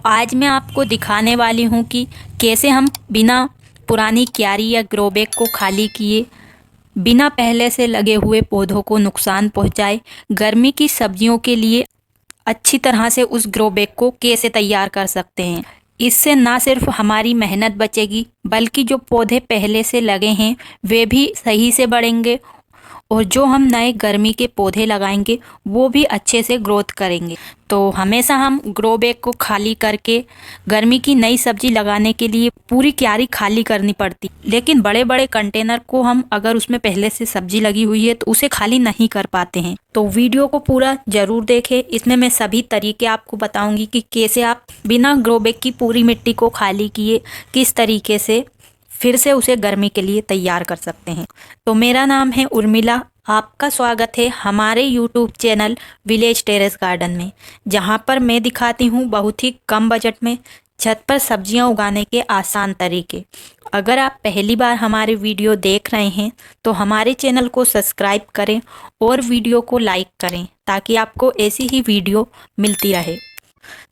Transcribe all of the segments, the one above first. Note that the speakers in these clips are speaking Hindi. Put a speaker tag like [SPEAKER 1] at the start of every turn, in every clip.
[SPEAKER 1] आज मैं आपको दिखाने वाली हूँ कि कैसे हम बिना पुरानी क्यारी या ग्रो बैग को खाली किए, बिना पहले से लगे हुए पौधों को नुकसान पहुँचाए, गर्मी की सब्जियों के लिए अच्छी तरह से उस ग्रो बैग को कैसे तैयार कर सकते हैं। इससे ना सिर्फ हमारी मेहनत बचेगी, बल्कि जो पौधे पहले से लगे हैं वे भी सही से बढ़ेंगे और जो हम नए गर्मी के पौधे लगाएंगे वो भी अच्छे से ग्रोथ करेंगे। तो हमेशा हम ग्रो बैग को खाली करके गर्मी की नई सब्जी लगाने के लिए पूरी क्यारी खाली करनी पड़ती, लेकिन बड़े बड़े कंटेनर को हम अगर उसमें पहले से सब्जी लगी हुई है तो उसे खाली नहीं कर पाते हैं। तो वीडियो को पूरा जरूर देखें, इसमें मैं सभी तरीके आपको बताऊंगी कि कैसे आप बिना ग्रो बैग की पूरी मिट्टी को खाली किए किस तरीके से फिर से उसे गर्मी के लिए तैयार कर सकते हैं। तो मेरा नाम है उर्मिला, आपका स्वागत है हमारे YouTube channel village terrace garden में, जहां पर मैं दिखाती हूं बहुत ही कम बजट में छत पर सब्जियां उगाने के आसान तरीके। अगर आप पहली बार हमारे वीडियो देख रहे हैं तो हमारे चैनल को सब्सक्राइब करें और वीडियो को लाइक करें ताकि आपको ऐसी ही वीडियो मिलती रहे।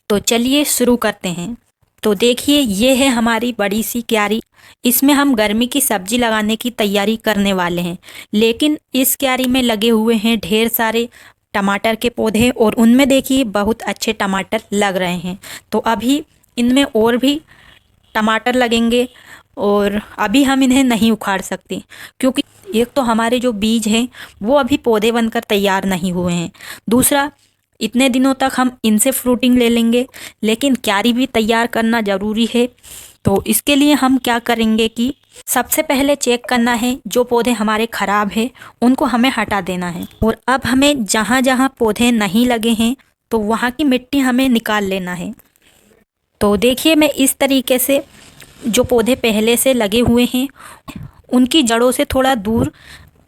[SPEAKER 1] तो चलिए शुरू करते हैं। तो देखिए, ये है हमारी बड़ी सी क्यारी। इसमें हम गर्मी की सब्जी लगाने की तैयारी करने वाले हैं, लेकिन इस क्यारी में लगे हुए हैं ढेर सारे टमाटर के पौधे और उनमें देखिए बहुत अच्छे टमाटर लग रहे हैं। तो अभी इनमें और भी टमाटर लगेंगे और अभी हम इन्हें नहीं उखाड़ सकते, क्योंकि एक तो हमारे जो बीज हैं वो अभी पौधे बनकर तैयार नहीं हुए हैं, दूसरा इतने दिनों तक हम इनसे फ्रूटिंग ले लेंगे, लेकिन क्यारी भी तैयार करना ज़रूरी है। तो इसके लिए हम क्या करेंगे कि सबसे पहले चेक करना है जो पौधे हमारे ख़राब हैं उनको हमें हटा देना है, और अब हमें जहाँ जहाँ पौधे नहीं लगे हैं तो वहाँ की मिट्टी हमें निकाल लेना है। तो देखिए, मैं इस तरीके से जो पौधे पहले से लगे हुए हैं उनकी जड़ों से थोड़ा दूर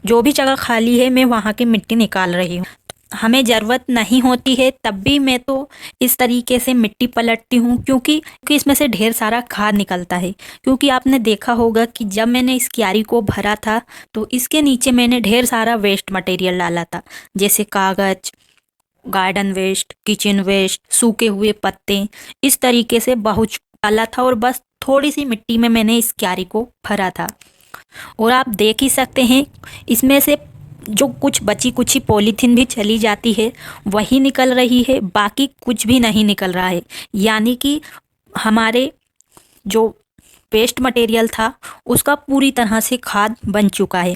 [SPEAKER 1] जो भी जगह खाली है मैं वहाँ की मिट्टी निकाल रही हूँ। हमें ज़रूरत नहीं होती है तब भी मैं तो इस तरीके से मिट्टी पलटती हूँ, क्योंकि इसमें से ढेर सारा खाद निकलता है। क्योंकि आपने देखा होगा कि जब मैंने इस क्यारी को भरा था तो इसके नीचे मैंने ढेर सारा वेस्ट मटेरियल डाला था, जैसे कागज़, गार्डन वेस्ट, किचन वेस्ट, सूखे हुए पत्ते, इस तरीके से बहुत डाला था और बस थोड़ी सी मिट्टी में मैंने इस क्यारी को भरा था। और आप देख ही सकते हैं इसमें से जो कुछ बची कुची पॉलीथीन भी चली जाती है वही निकल रही है, बाकी कुछ भी नहीं निकल रहा है। यानी कि हमारे जो वेस्ट मटेरियल था उसका पूरी तरह से खाद बन चुका है।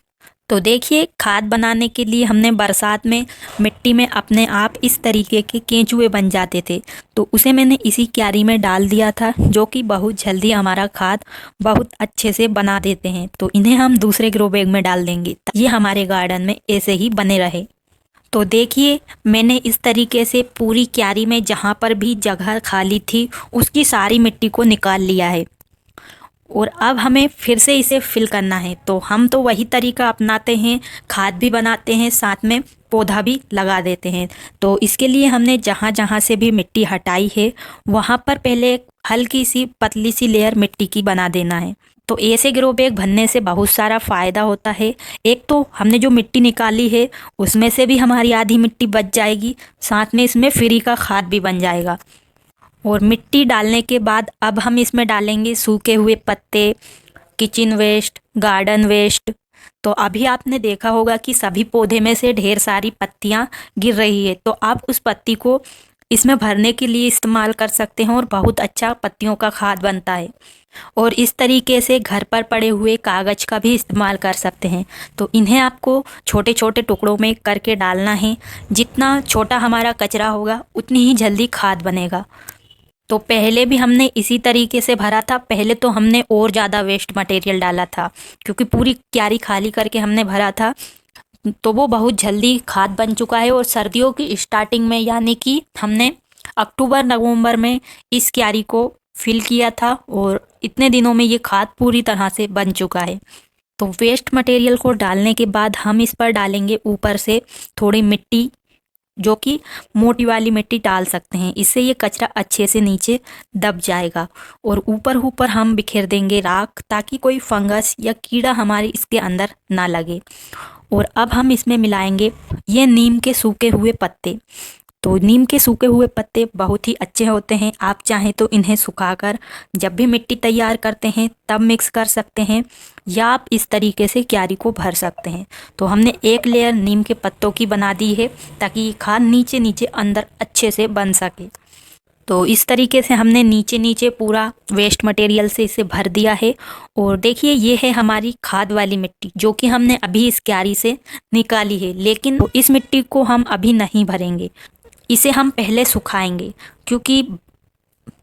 [SPEAKER 1] तो देखिए, खाद बनाने के लिए हमने बरसात में मिट्टी में अपने आप इस तरीके के केंचुए बन जाते थे, तो उसे मैंने इसी क्यारी में डाल दिया था, जो कि बहुत जल्दी हमारा खाद बहुत अच्छे से बना देते हैं। तो इन्हें हम दूसरे ग्रो बैग में डाल देंगे, ये हमारे गार्डन में ऐसे ही बने रहे। तो देखिए, मैंने इस तरीके से पूरी क्यारी में जहाँ पर भी जगह खाली थी उसकी सारी मिट्टी को निकाल लिया है, और अब हमें फिर से इसे फिल करना है। तो हम तो वही तरीका अपनाते हैं, खाद भी बनाते हैं, साथ में पौधा भी लगा देते हैं। तो इसके लिए हमने जहाँ जहाँ से भी मिट्टी हटाई है वहाँ पर पहले एक हल्की सी पतली सी लेयर मिट्टी की बना देना है। तो ऐसे ग्रो बैग भरने से बहुत सारा फ़ायदा होता है। एक तो हमने जो मिट्टी निकाली है उसमें से भी हमारी आधी मिट्टी बच जाएगी, साथ में इसमें फ्री का खाद भी बन जाएगा। और मिट्टी डालने के बाद अब हम इसमें डालेंगे सूखे हुए पत्ते, किचन वेस्ट, गार्डन वेस्ट। तो अभी आपने देखा होगा कि सभी पौधे में से ढेर सारी पत्तियां गिर रही है, तो आप उस पत्ती को इसमें भरने के लिए इस्तेमाल कर सकते हैं और बहुत अच्छा पत्तियों का खाद बनता है। और इस तरीके से घर पर पड़े हुए कागज़ का भी इस्तेमाल कर सकते हैं। तो इन्हें आपको छोटे छोटे टुकड़ों में करके डालना है, जितना छोटा हमारा कचरा होगा उतनी ही जल्दी खाद बनेगा। तो पहले भी हमने इसी तरीके से भरा था, पहले तो हमने और ज़्यादा वेस्ट मटेरियल डाला था, क्योंकि पूरी क्यारी खाली करके हमने भरा था। तो वो बहुत जल्दी खाद बन चुका है, और सर्दियों की स्टार्टिंग में यानी कि हमने अक्टूबर नवंबर में इस क्यारी को फिल किया था, और इतने दिनों में ये खाद पूरी तरह से बन चुका है। तो वेस्ट मटेरियल को डालने के बाद हम इस पर डालेंगे ऊपर से थोड़ी मिट्टी, जो कि मोटी वाली मिट्टी डाल सकते हैं, इससे ये कचरा अच्छे से नीचे दब जाएगा। और ऊपर ऊपर हम बिखेर देंगे राख, ताकि कोई फंगस या कीड़ा हमारे इसके अंदर ना लगे। और अब हम इसमें मिलाएंगे ये नीम के सूखे हुए पत्ते। तो नीम के सूखे हुए पत्ते बहुत ही अच्छे होते हैं। आप चाहें तो इन्हें सुखाकर जब भी मिट्टी तैयार करते हैं तब मिक्स कर सकते हैं, या आप इस तरीके से क्यारी को भर सकते हैं। तो हमने एक लेयर नीम के पत्तों की बना दी है ताकि ये खाद नीचे नीचे अंदर अच्छे से बन सके। तो इस तरीके से हमने नीचे नीचे पूरा वेस्ट मटेरियल से इसे भर दिया है। और देखिए ये है हमारी खाद वाली मिट्टी जो कि हमने अभी इस क्यारी से निकाली है। लेकिन इस मिट्टी को हम अभी नहीं भरेंगे, इसे हम पहले सुखाएंगे, क्योंकि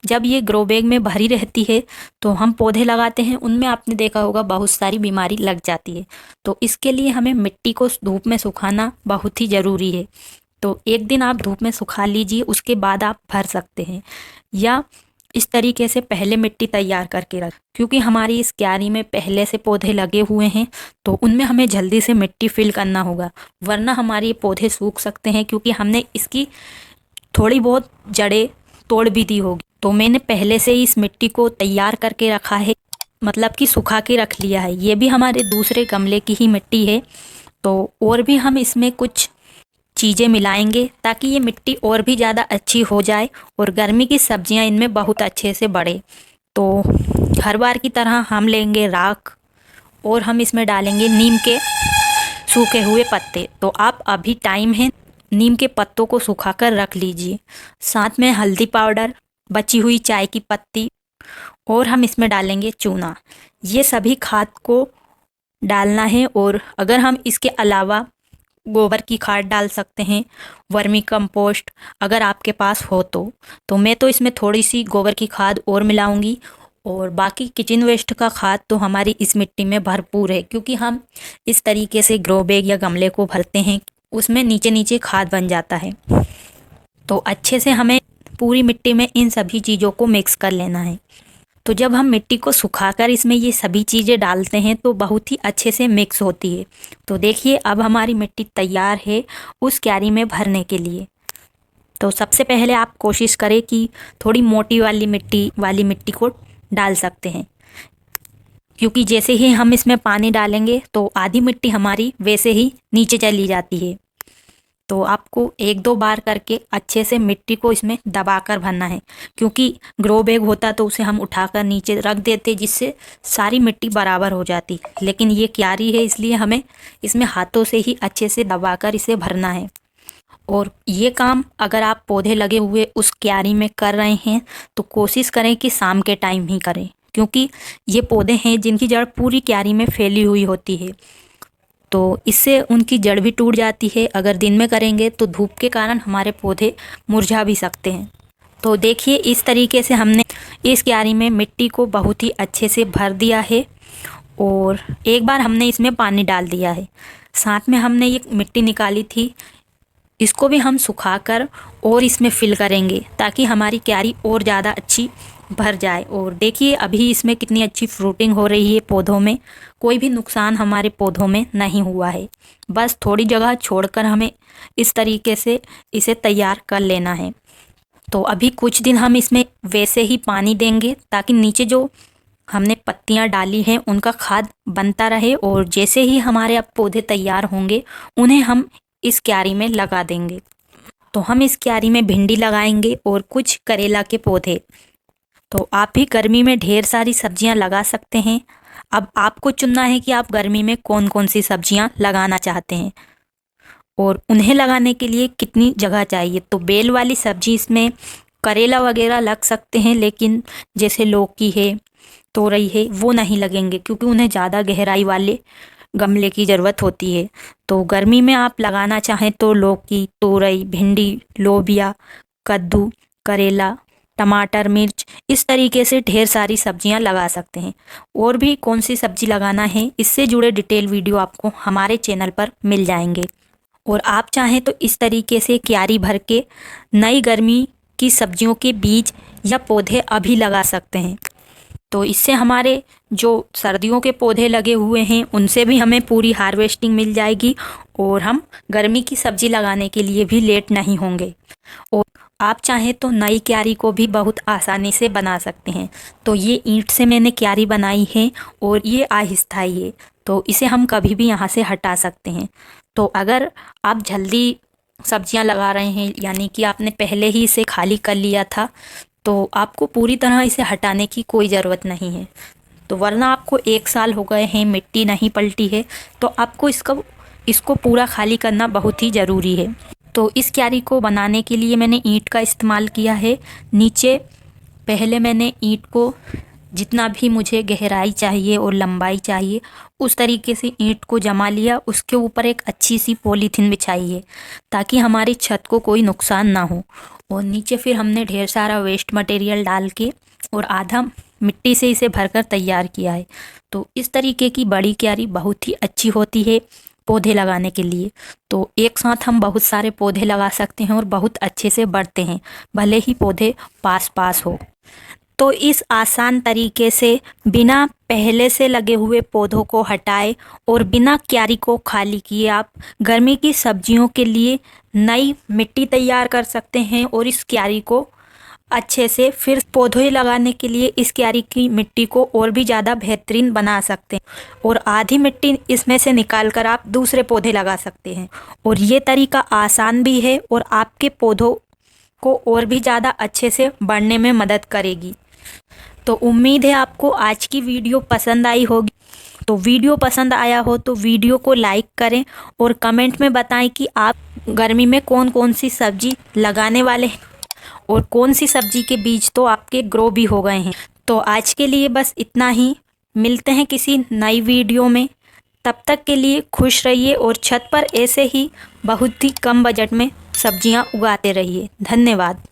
[SPEAKER 1] जब ये ग्रो बैग में भरी रहती है तो हम पौधे लगाते हैं, उनमें आपने देखा होगा बहुत सारी बीमारी लग जाती है। तो इसके लिए हमें मिट्टी को धूप में सुखाना बहुत ही ज़रूरी है। तो एक दिन आप धूप में सुखा लीजिए, उसके बाद आप भर सकते हैं, या इस तरीके से पहले मिट्टी तैयार करके रख, क्योंकि हमारी इस क्यारी में पहले से पौधे लगे हुए हैं तो उनमें हमें जल्दी से मिट्टी फिल करना होगा, वरना हमारे पौधे सूख सकते हैं, क्योंकि हमने इसकी थोड़ी बहुत जड़ें तोड़ भी दी होगी। तो मैंने पहले से ही इस मिट्टी को तैयार करके रखा है, मतलब कि सुखा के रख लिया है। ये भी हमारे दूसरे गमले की ही मिट्टी है। तो और भी हम इसमें कुछ चीज़ें मिलाएंगे ताकि ये मिट्टी और भी ज़्यादा अच्छी हो जाए और गर्मी की सब्जियां इनमें बहुत अच्छे से बढ़े। तो हर बार की तरह हम लेंगे राख और हम इसमें डालेंगे नीम के सूखे हुए पत्ते। तो आप अभी टाइम है, नीम के पत्तों को सुखाकर रख लीजिए। साथ में हल्दी पाउडर, बची हुई चाय की पत्ती और हम इसमें डालेंगे चूना। ये सभी खाद को डालना है। और अगर हम इसके अलावा गोबर की खाद डाल सकते हैं, वर्मी कंपोस्ट अगर आपके पास हो तो मैं तो इसमें थोड़ी सी गोबर की खाद और मिलाऊंगी। और बाकी किचन वेस्ट का खाद तो हमारी इस मिट्टी में भरपूर है, क्योंकि हम इस तरीके से ग्रो बैग या गमले को भरते हैं, उसमें नीचे नीचे खाद बन जाता है। तो अच्छे से हमें पूरी मिट्टी में इन सभी चीज़ों को मिक्स कर लेना है। तो जब हम मिट्टी को सुखाकर इसमें ये सभी चीज़ें डालते हैं तो बहुत ही अच्छे से मिक्स होती है। तो देखिए अब हमारी मिट्टी तैयार है उस क्यारी में भरने के लिए। तो सबसे पहले आप कोशिश करें कि थोड़ी मोटी वाली मिट्टी को डाल सकते हैं, क्योंकि जैसे ही हम इसमें पानी डालेंगे तो आधी मिट्टी हमारी वैसे ही नीचे चली जाती है। तो आपको एक दो बार करके अच्छे से मिट्टी को इसमें दबाकर भरना है, क्योंकि ग्रो बैग होता तो उसे हम उठाकर नीचे रख देते जिससे सारी मिट्टी बराबर हो जाती। लेकिन ये क्यारी है इसलिए हमें इसमें हाथों से ही अच्छे से दबाकर इसे भरना है। और ये काम अगर आप पौधे लगे हुए उस क्यारी में कर रहे हैं तो कोशिश करें कि शाम के टाइम ही करें, क्योंकि ये पौधे हैं जिनकी जड़ पूरी क्यारी में फैली हुई होती है, तो इससे उनकी जड़ भी टूट जाती है। अगर दिन में करेंगे तो धूप के कारण हमारे पौधे मुरझा भी सकते हैं। तो देखिए इस तरीके से हमने इस क्यारी में मिट्टी को बहुत ही अच्छे से भर दिया है और एक बार हमने इसमें पानी डाल दिया है। साथ में हमने ये मिट्टी निकाली थी, इसको भी हम सुखाकर और इसमें फिल करेंगे ताकि हमारी क्यारी और ज़्यादा अच्छी भर जाए। और देखिए अभी इसमें कितनी अच्छी फ्रूटिंग हो रही है पौधों में, कोई भी नुकसान हमारे पौधों में नहीं हुआ है। बस थोड़ी जगह छोड़कर हमें इस तरीके से इसे तैयार कर लेना है। तो अभी कुछ दिन हम इसमें वैसे ही पानी देंगे ताकि नीचे जो हमने पत्तियां डाली हैं उनका खाद बनता रहे, और जैसे ही हमारे अब पौधे तैयार होंगे उन्हें हम इस क्यारी में लगा देंगे। तो हम इस क्यारी में भिंडी लगाएंगे और कुछ करेला के पौधे। तो आप भी गर्मी में ढेर सारी सब्जियां लगा सकते हैं। अब आपको चुनना है कि आप गर्मी में कौन कौन सी सब्जियां लगाना चाहते हैं और उन्हें लगाने के लिए कितनी जगह चाहिए। तो बेल वाली सब्जी इसमें करेला वगैरह लग सकते हैं, लेकिन जैसे लौकी है, तोरई है, वो नहीं लगेंगे क्योंकि उन्हें ज़्यादा गहराई वाले गमले की ज़रूरत होती है। तो गर्मी में आप लगाना चाहें तो लौकी, तोरई, भिंडी, लोबिया, कद्दू, करेला, टमाटर, मिर्च, इस तरीके से ढेर सारी सब्जियां लगा सकते हैं। और भी कौन सी सब्जी लगाना है इससे जुड़े डिटेल वीडियो आपको हमारे चैनल पर मिल जाएंगे। और आप चाहें तो इस तरीके से क्यारी भर के नई गर्मी की सब्जियों के बीज या पौधे अभी लगा सकते हैं। तो इससे हमारे जो सर्दियों के पौधे लगे हुए हैं उनसे भी हमें पूरी हार्वेस्टिंग मिल जाएगी और हम गर्मी की सब्जी लगाने के लिए भी लेट नहीं होंगे। और आप चाहें तो नई क्यारी को भी बहुत आसानी से बना सकते हैं। तो ये ईंट से मैंने क्यारी बनाई है और ये अस्थायी है, तो इसे हम कभी भी यहाँ से हटा सकते हैं। तो अगर आप जल्दी सब्जियां लगा रहे हैं, यानी कि आपने पहले ही इसे खाली कर लिया था, तो आपको पूरी तरह इसे हटाने की कोई ज़रूरत नहीं है। तो वरना आपको 1 साल हो गए हैं, मिट्टी नहीं पलटी है, तो आपको इसको पूरा खाली करना बहुत ही ज़रूरी है। तो इस क्यारी को बनाने के लिए मैंने ईंट का इस्तेमाल किया है। नीचे पहले मैंने ईंट को जितना भी मुझे गहराई चाहिए और लंबाई चाहिए उस तरीके से ईंट को जमा लिया। उसके ऊपर एक अच्छी सी पॉलीथीन बिछाई है ताकि हमारी छत को कोई नुकसान ना हो। और नीचे फिर हमने ढेर सारा वेस्ट मटेरियल डाल के और आधा मिट्टी से इसे भरकर तैयार किया है। तो इस तरीके की बड़ी क्यारी बहुत ही अच्छी होती है पौधे लगाने के लिए। तो एक साथ हम बहुत सारे पौधे लगा सकते हैं और बहुत अच्छे से बढ़ते हैं, भले ही पौधे पास पास हो। तो इस आसान तरीके से बिना पहले से लगे हुए पौधों को हटाए और बिना क्यारी को खाली किए आप गर्मी की सब्जियों के लिए नई मिट्टी तैयार कर सकते हैं और इस क्यारी को अच्छे से फिर पौधे लगाने के लिए इस क्यारी की मिट्टी को और भी ज़्यादा बेहतरीन बना सकते हैं और आधी मिट्टी इसमें से निकाल कर आप दूसरे पौधे लगा सकते हैं। और ये तरीका आसान भी है और आपके पौधों को और भी ज़्यादा अच्छे से बढ़ने में मदद करेगी। तो उम्मीद है आपको आज की वीडियो पसंद आई होगी। तो वीडियो पसंद आया हो तो वीडियो को लाइक करें और कमेंट में बताएं कि आप गर्मी में कौन कौन सी सब्जी लगाने वाले हैं और कौन सी सब्जी के बीज तो आपके ग्रो भी हो गए हैं। तो आज के लिए बस इतना ही, मिलते हैं किसी नई वीडियो में। तब तक के लिए खुश रहिए और छत पर ऐसे ही बहुत ही कम बजट में सब्जियां उगाते रहिए। धन्यवाद।